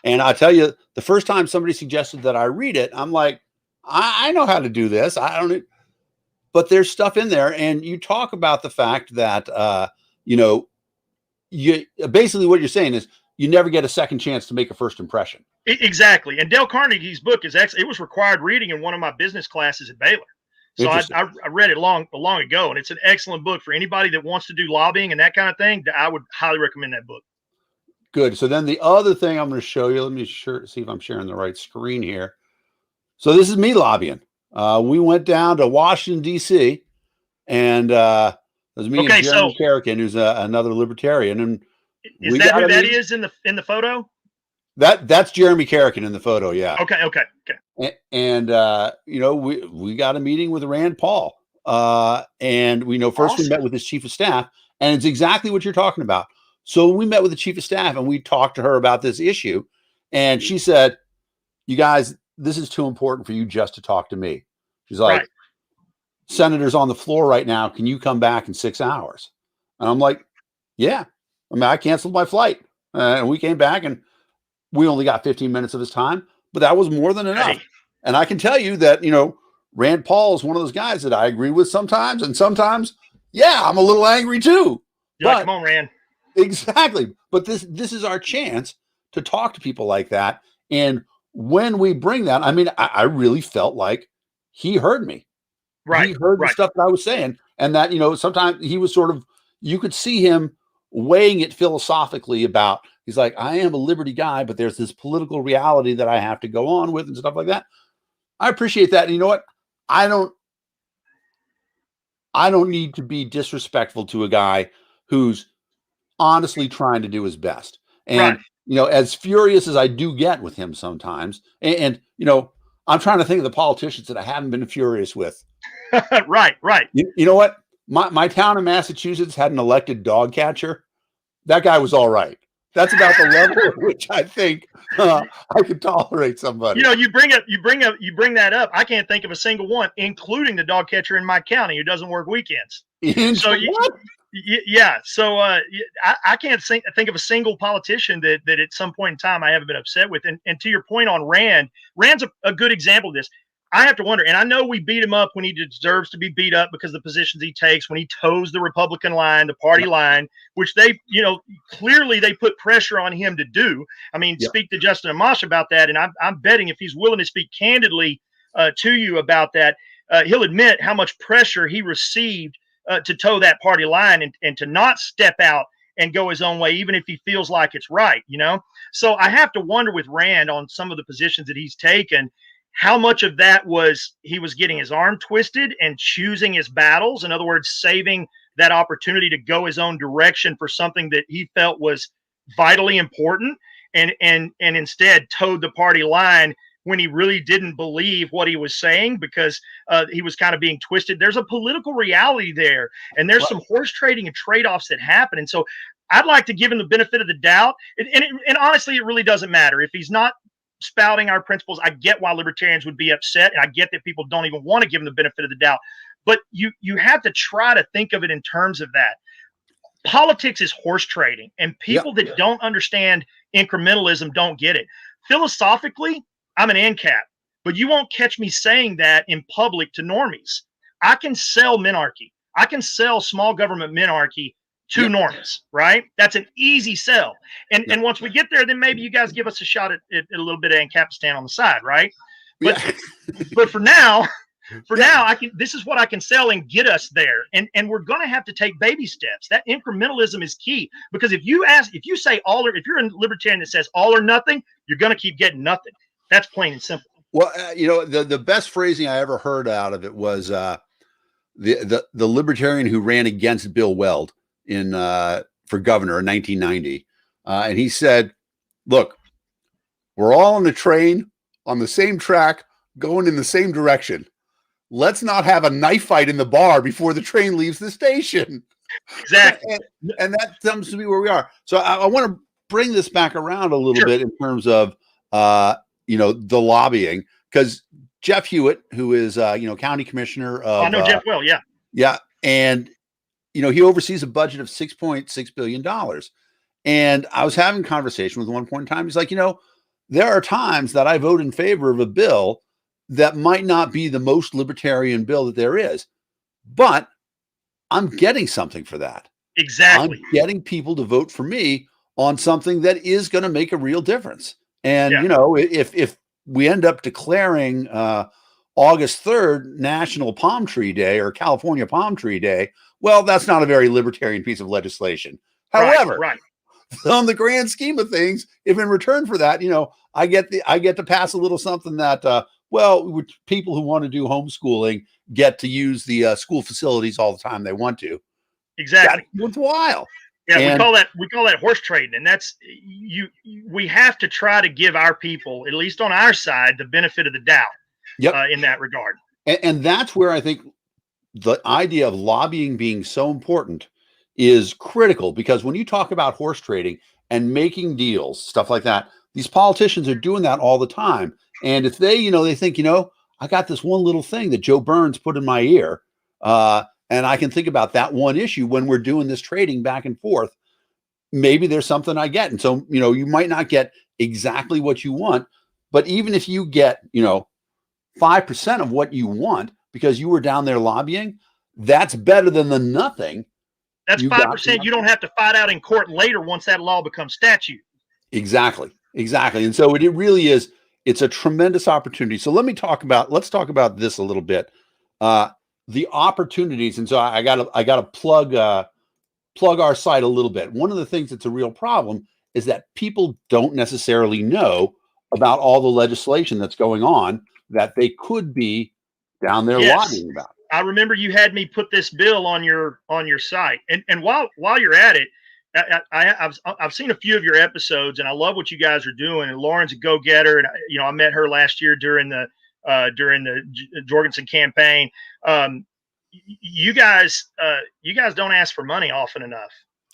And I tell you, the first time somebody suggested that I read it, I'm like, I know how to do this. I don't, but there's stuff in there. And you talk about the fact that, you basically what you're saying is you never get a second chance to make a first impression. Exactly. And Dale Carnegie's book is actually, it was required reading in one of my business classes at Baylor. So I read it long ago, and it's an excellent book for anybody that wants to do lobbying and that kind of thing. I would highly recommend that book. Good. So then the other thing I'm going to show you, let me see if I'm sharing the right screen here. So this is me lobbying. We went down to Washington, D.C., and it was me and Jeremy Carrican, who's another libertarian. And is that who that is in the photo? That's Jeremy Carrican in the photo. Yeah. Okay. Okay. Okay. And we got a meeting with Rand Paul. And we know first we met Awesome. with his chief of staff, and it's exactly what you're talking about. So we met with the chief of staff and we talked to her about this issue, and she said, "You guys, this is too important for you just to talk to me." She's like, Right. "Senator's on the floor right now. Can you come back in 6 hours?" And I'm like, "Yeah." I mean, I canceled my flight, and we came back, and we only got 15 minutes of his time, but that was more than enough. Hey. And I can tell you that, Rand Paul is one of those guys that I agree with sometimes, and sometimes, yeah, I'm a little angry too. You're like, But come on, Rand. exactly. But this is our chance to talk to people like that. And when we bring that, I mean, I really felt like he heard me. Right. He heard the Right. stuff that I was saying, and that sometimes he was sort of, you could see him weighing it philosophically about. He's like, I am a liberty guy, but there's this political reality that I have to go on with and stuff like that. I appreciate that. And you know what? I don't need to be disrespectful to a guy who's honestly trying to do his best. And Right. as furious as I do get with him sometimes, and I'm trying to think of the politicians that I haven't been furious with. Right. Right. You know what? My town in Massachusetts had an elected dog catcher. That guy was all right. That's about the level at which I think I could tolerate somebody. You bring that up. I can't think of a single one, including the dog catcher in my county who doesn't work weekends. So What? yeah. So I can't think of a single politician that at some point in time I haven't been upset with. And to your point on Rand's a good example of this. I have to wonder, and I know we beat him up when he deserves to be beat up because of the positions he takes, when he toes the Republican line, the party line, which they, clearly they put pressure on him to do. I mean, speak to Justin Amash about that, and I'm betting if he's willing to speak candidly to you about that, he'll admit how much pressure he received to toe that party line and to not step out and go his own way, even if he feels like it's right, So I have to wonder with Rand on some of the positions that he's taken, how much of that was he was getting his arm twisted and choosing his battles. In other words, saving that opportunity to go his own direction for something that he felt was vitally important and instead towed the party line when he really didn't believe what he was saying because he was kind of being twisted. There's a political reality there, and there's some horse trading and trade-offs that happen. And so I'd like to give him the benefit of the doubt. And honestly, it really doesn't matter if he's not spouting our principles. I get why libertarians would be upset, and I get that people don't even want to give him the benefit of the doubt. But you have to try to think of it in terms of that. Politics is horse trading, and people that don't understand incrementalism don't get it. Philosophically, I'm an ANCAP, but you won't catch me saying that in public to normies. I can sell minarchy. I can sell small government minarchy to normies, right? That's an easy sell. And once we get there, then maybe you guys give us a shot at a little bit of ANCAPistan on the side, right? But but for now, this is what I can sell and get us there. And we're gonna have to take baby steps. That incrementalism is key, because if you say if you're a libertarian that says all or nothing, you're gonna keep getting nothing. That's plain and simple. Well, the best phrasing I ever heard out of it was the libertarian who ran against Bill Weld for governor in 1990. And he said, look, we're all on the train on the same track going in the same direction. Let's not have a knife fight in the bar before the train leaves the station. Exactly. and that seems to be where we are. So I want to bring this back around a little bit in terms of, the lobbying, because Jeff Hewitt, who is, county commissioner of, I know Jeff well. Yeah. Yeah. And, he oversees a budget of $6.6 billion. And I was having a conversation with him one point in time. He's like, there are times that I vote in favor of a bill that might not be the most libertarian bill that there is, but I'm getting something for that. Exactly. I'm getting people to vote for me on something that is going to make a real difference. And, if we end up declaring August 3rd National Palm Tree Day or California Palm Tree Day, well, that's not a very libertarian piece of legislation. However, on the grand scheme of things, if in return for that, I get to pass a little something that, people who want to do homeschooling get to use the school facilities all the time they want to. Exactly. That's worthwhile. Yeah, And we call that horse trading, and that's we have to try to give our people, at least on our side, the benefit of the doubt yep, in that regard. and that's where I think the idea of lobbying being so important is critical, because when you talk about horse trading and making deals, stuff like that, these politicians are doing that all the time. And if they, they think, I got this one little thing that Joe Burns put in my ear, and I can think about that one issue when we're doing this trading back and forth, maybe there's something I get. And so, you might not get exactly what you want, but even if you get, 5% of what you want because you were down there lobbying, that's better than the nothing. That's You got 5%. You don't have to fight out in court later once that law becomes statute. Exactly. And so it really is, it's a tremendous opportunity. So let's talk about this a little bit. The opportunities. And so I gotta plug our site a little bit. One of the things that's a real problem is that people don't necessarily know about all the legislation that's going on that they could be down there lobbying about. I remember you had me put this bill on your site, and while you're at it, I've seen a few of your episodes, and I love what you guys are doing. And Lauren's a go-getter, and I met her last year during the Jorgensen campaign. You guys don't ask for money often enough,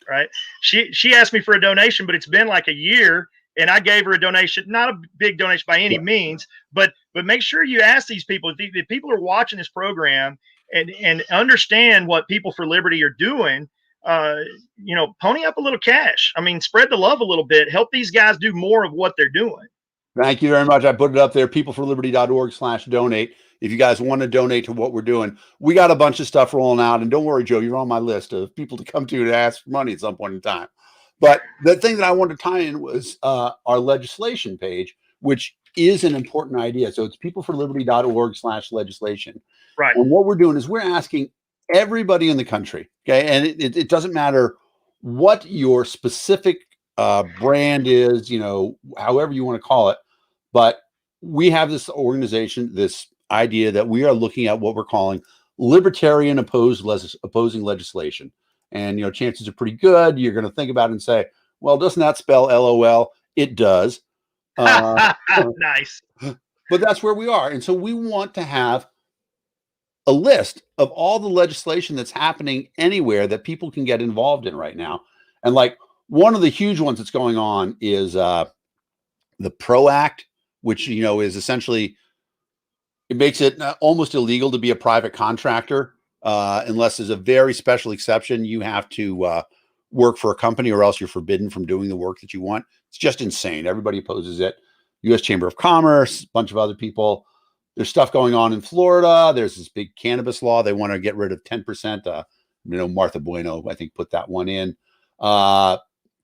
right? She asked me for a donation, but it's been like a year, and I gave her a donation, not a big donation by any means, but make sure you ask these people, if people are watching this program and understand what People for Liberty are doing, pony up a little cash. I mean, spread the love a little bit, help these guys do more of what they're doing. Thank you very much. I put it up there, peopleforliberty.org/donate. If you guys want to donate to what we're doing, we got a bunch of stuff rolling out. And don't worry, Joe, you're on my list of people to come to ask for money at some point in time. But the thing that I wanted to tie in was our legislation page, which is an important idea. So it's peopleforliberty.org/legislation. Right. And what we're doing is we're asking everybody in the country, okay? And it doesn't matter what your specific brand is, however you want to call it. But we have this organization, this idea that we are looking at what we're calling libertarian opposing legislation. And, chances are pretty good. You're going to think about it and say, well, doesn't that spell LOL? It does. Nice. But that's where we are. And so we want to have a list of all the legislation that's happening anywhere that people can get involved in right now. And like one of the huge ones that's going on is the PRO Act, which, is essentially, it makes it almost illegal to be a private contractor. Unless there's a very special exception, you have to work for a company or else you're forbidden from doing the work that you want. It's just insane. Everybody opposes it. U.S. Chamber of Commerce, a bunch of other people. There's stuff going on in Florida. There's this big cannabis law. They want to get rid of 10%. Martha Bueno, I think, put that one in.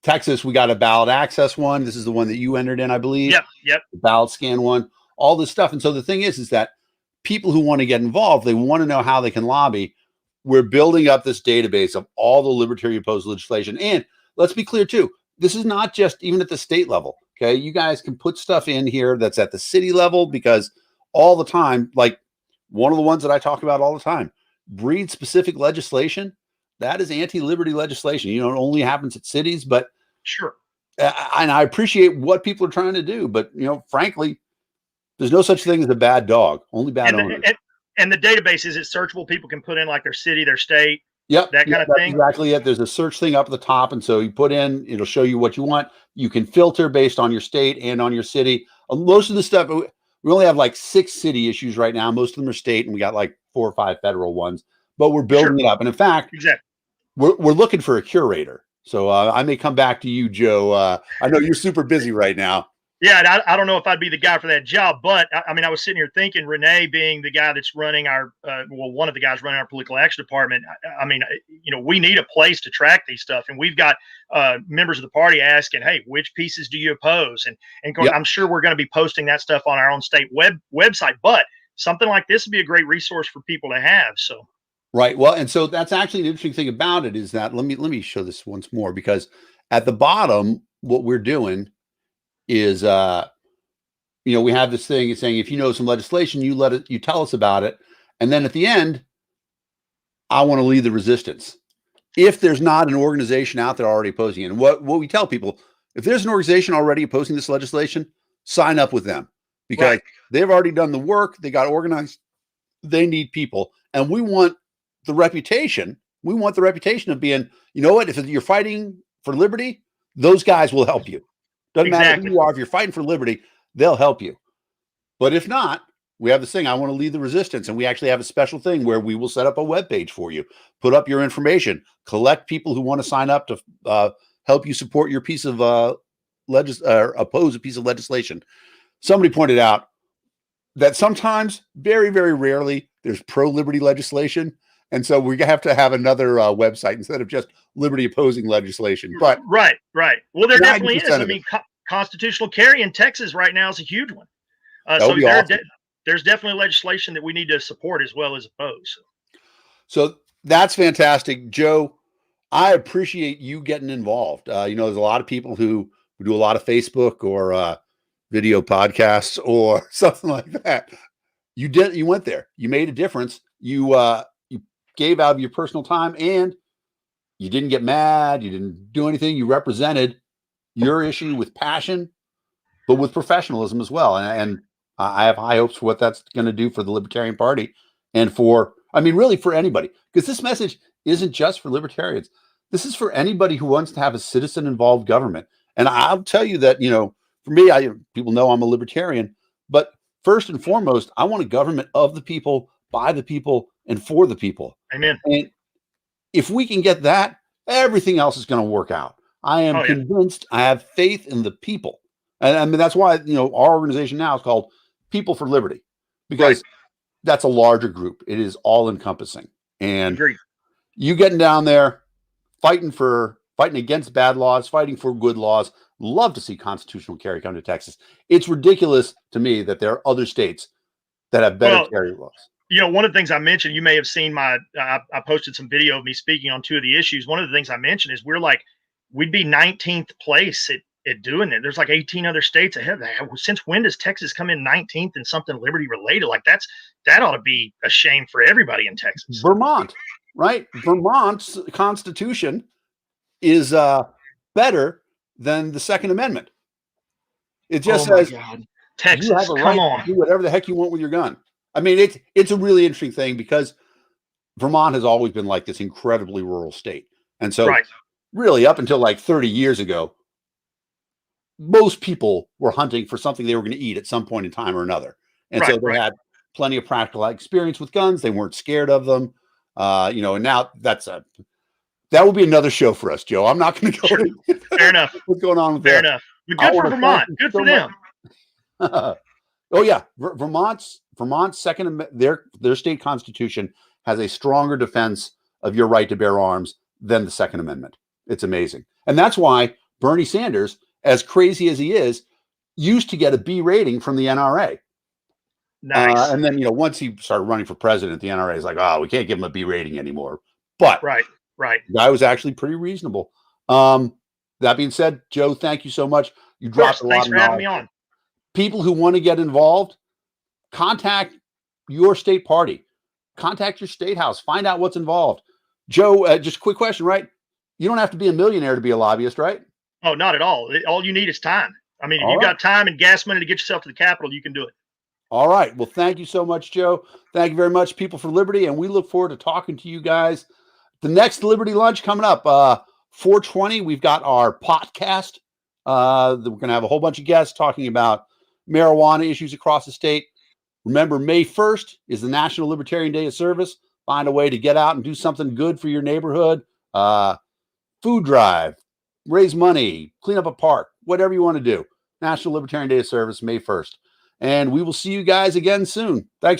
Texas, we got a ballot access one. This is the one that you entered in, I believe. Yep. The ballot scan one, all this stuff. And so the thing is that people who want to get involved, they want to know how they can lobby. We're building up this database of all the libertarian opposed legislation. And let's be clear too, this is not just even at the state level. Okay. You guys can put stuff in here that's at the city level, because all the time, like one of the ones that I talk about all the time, breed specific legislation, that is anti-liberty legislation. It only happens at cities, but sure. And I appreciate what people are trying to do, but frankly, there's no such thing as a bad dog, only bad owners. And the database, is it searchable? People can put in like their city, their state, that kind of thing. Exactly it. There's a search thing up at the top, and so you put in, it'll show you what you want. You can filter based on your state and on your city. Most of the stuff, we only have like 6 city issues right now. Most of them are state, and we got like 4 or 5 federal ones. But we're building it up, and in fact, exactly, we're looking for a curator. So I may come back to you, Joe. I know you're super busy right now. Yeah, I don't know if I'd be the guy for that job, but I mean, I was sitting here thinking, Renee being the guy that's running our, one of the guys running our political action department. I mean, we need a place to track these stuff, and we've got members of the party asking, "Hey, which pieces do you oppose?" And I'm sure we're going to be posting that stuff on our own state website. But something like this would be a great resource for people to have. So. Right. Well, and so that's actually an interesting thing about it is that let me show this once more, because at the bottom, what we're doing is, we have this thing saying, if you know some legislation, you tell us about it. And then at the end, I want to lead the resistance. if there's not an organization out there already opposing it. And what we tell people, if there's an organization already opposing this legislation, sign up with them, because they've already done the work. They got organized. They need people. And we want the reputation. We want the reputation of being, you know what, if you're fighting for liberty, those guys will help you. Doesn't matter who you are. If you're fighting for liberty, they'll help you. But if not, we have this thing, I want to lead the resistance. And we actually have a special thing where we will set up a webpage for you, put up your information, collect people who want to sign up to help you support your piece of oppose a piece of legislation. Somebody pointed out that sometimes, very, very rarely, there's pro-liberty legislation. And so we have to have another website instead of just liberty opposing legislation. But right. Well, there definitely is. I mean, constitutional carry in Texas right now is a huge one. So there's definitely legislation that we need to support as well as oppose. So that's fantastic, Joe. I appreciate you getting involved. There's a lot of people who do a lot of Facebook or video podcasts or something like that. You went there. You made a difference. You gave out of your personal time, and you didn't get mad. You didn't do anything. You represented your issue with passion, but with professionalism as well. And I have high hopes for what that's going to do for the Libertarian Party and really for anybody, because this message isn't just for libertarians. This is for anybody who wants to have a citizen involved government. And I'll tell you that, for me, people know I'm a libertarian, but first and foremost, I want a government of the people, by the people, and for the people. Amen. And if we can get that, everything else is going to work out. I am convinced. I have faith in the people. And I mean, that's why, our organization now is called People for Liberty, because that's a larger group. It is all encompassing. And you getting down there, fighting against bad laws, fighting for good laws. Love to see constitutional carry come to Texas. It's ridiculous to me that there are other states that have better carry laws. One of the things I mentioned, you may have seen I posted some video of me speaking on two of the issues. One of the things I mentioned is we'd be 19th place at doing it. There's like 18 other states ahead of that. Since when does Texas come in 19th in something liberty related? Like that ought to be a shame for everybody in Texas. Vermont, right? Vermont's constitution is better than the Second Amendment. It just says Texas, you have a right to do whatever the heck you want with your gun. I mean, it's a really interesting thing, because Vermont has always been like this incredibly rural state. And so really up until like 30 years ago, most people were hunting for something they were going to eat at some point in time or another. And so they had plenty of practical experience with guns. They weren't scared of them. And now that will be another show for us, Joe. I'm not going to go. Fair enough. What's going on with Fair enough. But good for Vermont. Good for them. Oh yeah. Vermont's second, their state constitution has a stronger defense of your right to bear arms than the Second Amendment. It's amazing. And that's why Bernie Sanders, as crazy as he is, used to get a B rating from the NRA. Nice. And then, once he started running for president, the NRA is like, we can't give him a B rating anymore. But right. The guy was actually pretty reasonable. That being said, Joe, thank you so much. You dropped a lot of knowledge. Thanks for having me on. People who want to get involved, contact your state party. Contact your state house. Find out what's involved. Joe, just a quick question, right? You don't have to be a millionaire to be a lobbyist, right? Oh, not at all. All you need is time. I mean, if you've got time and gas money to get yourself to the Capitol, you can do it. All right. Well, thank you so much, Joe. Thank you very much, People for Liberty. And we look forward to talking to you guys. The next Liberty Lunch coming up, 420, we've got our podcast. We're going to have a whole bunch of guests talking about marijuana issues across the state. Remember, May 1st is the National Libertarian Day of Service. Find a way to get out and do something good for your neighborhood. Food drive, raise money, clean up a park, whatever you want to do. National Libertarian Day of Service, May 1st. And we will see you guys again soon. Thanks.